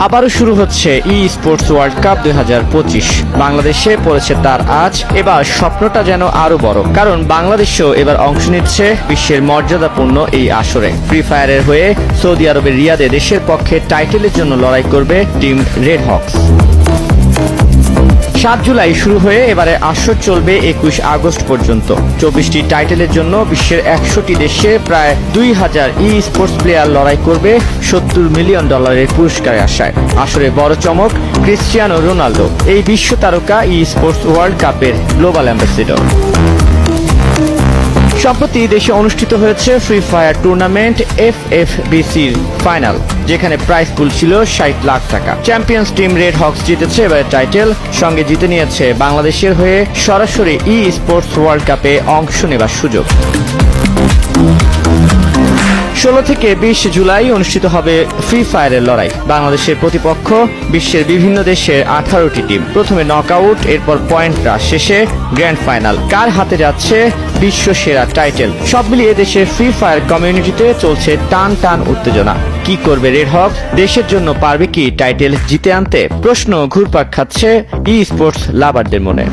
আবারও শুরু হচ্ছে ই স্পোর্টস ওয়ার্ল্ড কাপ 2025। বাংলাদেশে পড়েছে তার আজ। এবার স্বপ্নটা যেন আরো বড়, কারণ বাংলাদেশও এবার অংশ নিচ্ছে বিশ্বের মর্যাদাপূর্ণ এই আসরে। ফ্রি ফায়ারের হয়ে সৌদি আরবের রিয়াদে দেশের পক্ষে টাইটেলের জন্য লড়াই করবে টিম রেড হকস। 7 জুলাই শুরু হয়ে এবারে আসর চলবে 21 আগস্ট পর্যন্ত। 24টি টাইটেলের জন্য বিশ্বের 100টি দেশে প্রায় 2000 ই স্পোর্টস প্লেয়ার লড়াই করবে $70 মিলিয়ন পুরস্কারের আশায়। আসরে বড় চমক, ক্রিস্টিয়ানো রোনালদো এই বিশ্ব তারকা ই স্পোর্টস ওয়ার্ল্ড কাপের গ্লোবাল অ্যাম্বাসেডর। সম্প্রতি দেশে অনুষ্ঠিত হয়েছে ফ্রি ফায়ার টুর্নামেন্ট FFBC'র ফাইনাল, যেখানে প্রাইজ পুল ছিল 60 লাখ টাকা। চ্যাম্পিয়ন্স টিম রেড হকস জিতেছে এবারে টাইটেল, সঙ্গে জিতে নিয়েছে বাংলাদেশের হয়ে সরাসরি ই স্পোর্টস ওয়ার্ল্ড কাপে অংশ নেবার সুযোগ। 16 থেকে 20 জুলাই অনুষ্ঠিত হবে ফ্রি ফায়ারের লড়াই। বাংলাদেশের প্রতিপক্ষ বিশ্বের বিভিন্ন দেশের 18টি টিম। প্রথমে নকআউট, এরপর পয়েন্ট রাশ, শেষে গ্র্যান্ড ফাইনাল। কার হাতে যাচ্ছে বিশ্ব সেরা টাইটেল? সব মিলিয়ে দেশের ফ্রি ফায়ার কমিউনিটিতে চলছে টান টান উত্তেজনা। কি করবে রেড হক? দেশের জন্য পারবে কি টাইটেল জিতে আনতে? প্রশ্ন ঘুরপাক খাচ্ছে ই স্পোর্টস লাভারদের মনে।